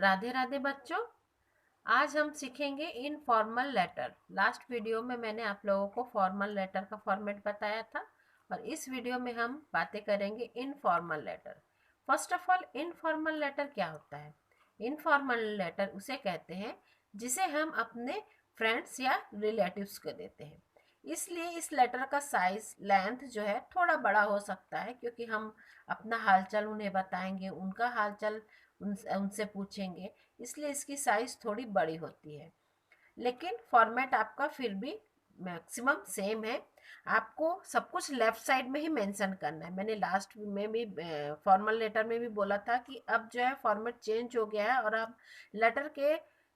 राधे राधे बच्चों। आज हम सीखेंगे इनफॉर्मल लेटर। लास्ट वीडियो में मैंने आप लोगों को फॉर्मल लेटर का फॉर्मेट बताया था और इस वीडियो में हम बातें करेंगे informal letter. First of all, informal letter क्या होता है? इनफॉर्मल लेटर उसे कहते हैं जिसे हम अपने फ्रेंड्स या रिलेटिव्स को देते हैं। इसलिए इस लेटर का साइज लेंथ जो है थोड़ा बड़ा हो सकता है, क्योंकि हम अपना हालचाल उन्हें बताएंगे, उनका हालचाल उनसे पूछेंगे, इसलिए इसकी साइज थोड़ी बड़ी होती है। लेकिन फॉर्मेट आपका फिर भी मैक्सिमम सेम है। आपको सब कुछ लेफ्ट साइड में ही मेंशन करना है। मैंने लास्ट में भी फॉर्मल लेटर में भी बोला था कि अब जो है फॉर्मेट चेंज हो गया है और अब लेटर के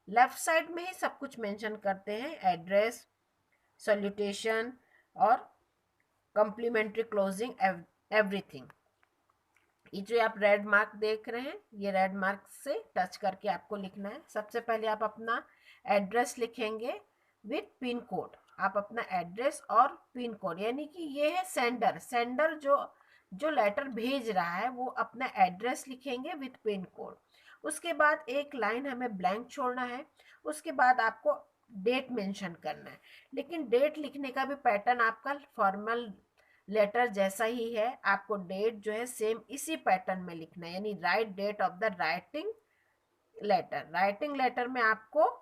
लेफ्ट साइड में ही सब कुछ मेंशन करते हैं, एड्रेस, सॉल्यूटेशन और कम्प्लीमेंट्री क्लोजिंग, एवरीथिंग। ये जो आप रेड मार्क देख रहे हैं, ये रेड मार्क से टच करके आपको लिखना है। सबसे पहले आप अपना एड्रेस लिखेंगे विथ पिन कोड। आप अपना एड्रेस और पिन कोड, यानी कि ये है सेंडर। सेंडर जो जो लेटर भेज रहा है वो अपना एड्रेस लिखेंगे विथ पिन कोड। उसके बाद एक लाइन हमें ब्लैंक छोड़ना है। उसके बाद आपको डेट मेंशन करना है। लेकिन डेट लिखने का भी पैटर्न आपका फॉर्मल लेटर जैसा ही है। आपको डेट जो है सेम इसी पैटर्न में लिखना है, यानी write date of the writing letter. Writing letter में आपको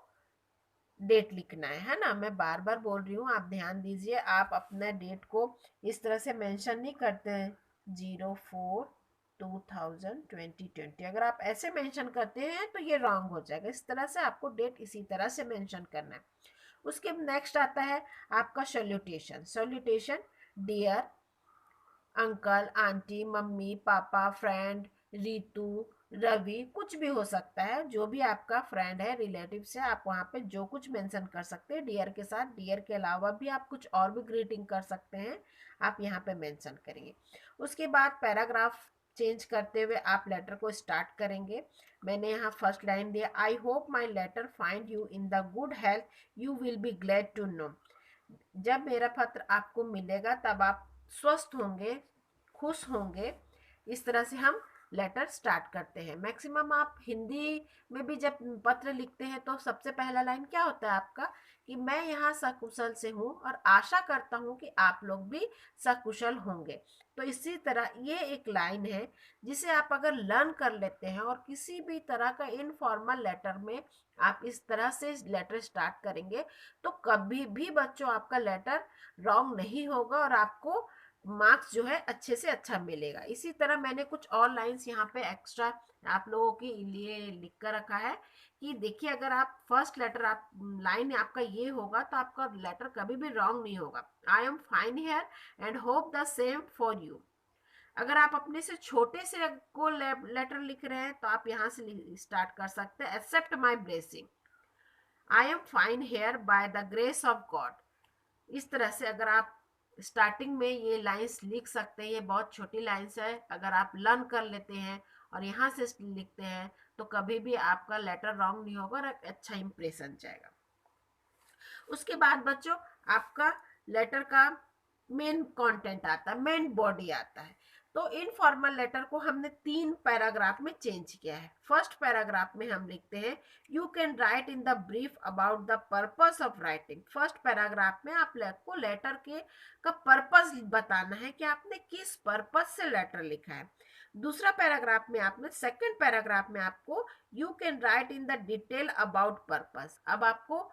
डेट लिखना है ना। मैं बार बार बोल रही हूँ, आप ध्यान दीजिए। आप अपना डेट को इस तरह से मेंशन नहीं करते हैं 04/2020। अगर आप ऐसे मेंशन करते हैं तो ये रॉन्ग हो जाएगा। इस तरह से आपको डेट इसी तरह से मेंशन करना है। उसके नेक्स्ट आता है आपका सॉल्यूटेशन। सॉल्यूटेशन डियर अंकल, आंटी, मम्मी, पापा, फ्रेंड, रितु, रवि, कुछ भी हो सकता है। जो भी आपका फ्रेंड है, रिलेटिव से, आप वहाँ पे जो कुछ मेंशन कर सकते हैं डियर के साथ। डियर के अलावा भी आप कुछ और भी ग्रीटिंग कर सकते हैं, आप यहाँ पे मेंशन करेंगे। उसके बाद पैराग्राफ चेंज करते हुए आप लेटर को स्टार्ट करेंगे। मैंने यहाँ फर्स्ट लाइन दिया, I hope my letter find you in the good health, you will be glad to know. जब मेरा पत्र आपको मिलेगा तब आप स्वस्थ होंगे, खुश होंगे। इस तरह से हम लेटर स्टार्ट करते हैं। मैक्सिमम आप हिंदी में भी जब पत्र लिखते हैं तो सबसे पहला लाइन क्या होता है आपका, कि मैं यहाँ सकुशल से हूँ और आशा करता हूँ कि आप लोग भी सकुशल होंगे। तो इसी तरह ये एक लाइन है जिसे आप अगर लर्न कर लेते हैं और किसी भी तरह का इनफॉर्मल लेटर में आप इस तरह से लेटर स्टार्ट करेंगे तो कभी भी बच्चों आपका लेटर रॉन्ग नहीं होगा और आपको मार्क्स जो है अच्छे से अच्छा मिलेगा। इसी तरह मैंने कुछ और लाइंस यहाँ पे एक्स्ट्रा आप लोगों के लिए लिख कर रखा है कि देखिए, अगर आप फर्स्ट लेटर आप लाइन आपका ये होगा तो आपका लेटर कभी भी रॉन्ग नहीं होगा। I am fine here and hope the same for you. अगर आप अपने से छोटे से को लेटर लिख रहे हैं तो आप यहाँ से स्टार्ट कर सकते हैं, accept my blessing, I am fine here by the grace of God. इस तरह से अगर आप स्टार्टिंग में ये लाइंस लिख सकते हैं। ये बहुत छोटी लाइंस है, अगर आप लर्न कर लेते हैं और यहाँ से लिखते हैं तो कभी भी आपका लेटर रॉन्ग नहीं होगा और एक अच्छा इंप्रेशन जाएगा। उसके बाद बच्चों आपका लेटर का मेन कंटेंट आता है, मेन बॉडी आता है। तो इनफॉर्मल लेटर को हमने 3 पैराग्राफ में चेंज किया है। फर्स्ट पैराग्राफ में हम लिखते हैं, you can write in the brief about the purpose of writing. First paragraph में आप को लेटर के का पर्पस बताना है कि आपने किस पर्पस से लेटर लिखा है। दूसरा पैराग्राफ में आपने, सेकंड पैराग्राफ में आपको you can write in the detail about purpose. अब आपको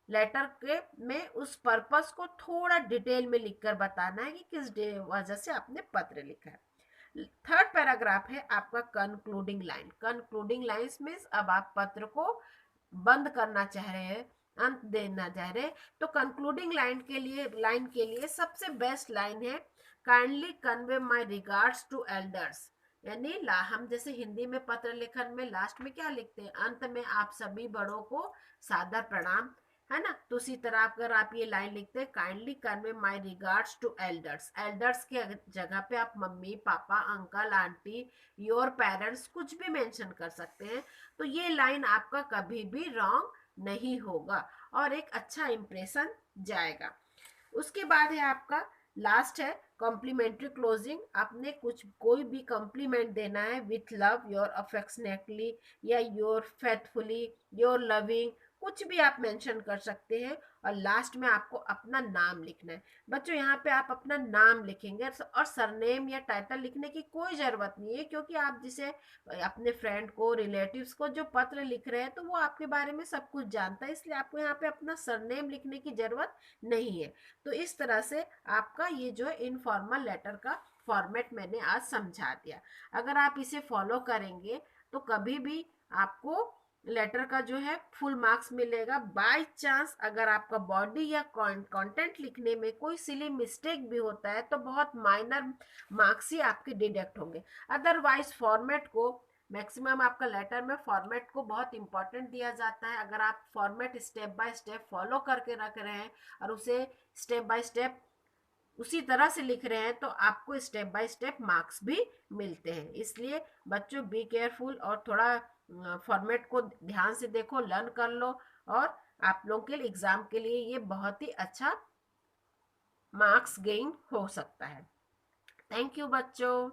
लेटर के में उस पर्पस को थोड़ा डिटेल में लिखकर बताना है कि किस वजह से आपने पत्र लिखा है। थर्ड पैराग्राफ है आपका concluding line. Concluding lines means अब आप पत्र को बंद करना चाह रहे हैं, अंत देना चाह रहे हैं, तो कंक्लूडिंग लाइन के लिए सबसे बेस्ट लाइन है, kindly convey my regards to elders. यानी हम जैसे हिंदी में पत्र लेखन में लास्ट में क्या लिखते हैं, अंत में आप सभी बड़ों को सादर प्रणाम, है ना। तो उसी तरह अगर आप ये लाइन लिखते हैं, kindly convey my regards to elders. Elders के जगह पे आप मम्मी, पापा, अंकल, आंटी, योर पेरेंट्स कुछ भी मेंशन कर सकते हैं। तो ये लाइन आपका कभी भी रॉन्ग नहीं होगा और एक अच्छा इंप्रेशन जाएगा। उसके बाद है आपका लास्ट है कॉम्प्लीमेंट्री क्लोजिंग। आपने कोई भी कॉम्प्लीमेंट देना है, विथ लव, योर अफेक्शनेटली, या योर फेथफुली, योर लविंग, कुछ भी आप मेंशन कर सकते हैं। और लास्ट में आपको अपना नाम लिखना है। बच्चों यहाँ पे आप अपना नाम लिखेंगे, और सरनेम या टाइटल लिखने की कोई ज़रूरत नहीं है, क्योंकि आप जिसे अपने फ्रेंड को, रिलेटिव्स को जो पत्र लिख रहे हैं तो वो आपके बारे में सब कुछ जानता है, इसलिए आपको यहाँ पे अपना सरनेम लिखने की ज़रूरत नहीं है। तो इस तरह से आपका ये जो है इनफॉर्मल लेटर का फॉर्मेट मैंने आज समझा दिया। अगर आप इसे फॉलो करेंगे तो कभी भी आपको लेटर का जो है फुल मार्क्स मिलेगा। बाय चांस अगर आपका बॉडी या कंटेंट लिखने में कोई सिली मिस्टेक भी होता है तो बहुत माइनर मार्क्स ही आपके डिडक्ट होंगे। अदरवाइज फॉर्मेट को मैक्सिमम आपका लेटर में फॉर्मेट को बहुत इंपॉर्टेंट दिया जाता है। अगर आप format step by step follow करके रख रहे हैं और उसे स्टेप बाय स्टेप उसी तरह से लिख रहे हैं तो आपको स्टेप बाय स्टेप मार्क्स भी मिलते हैं। इसलिए बच्चों बी केयरफुल और थोड़ा फॉर्मेट को ध्यान से देखो, लर्न कर लो, और आप लोग के एग्जाम के लिए ये बहुत ही अच्छा मार्क्स गेन हो सकता है। थैंक यू बच्चों।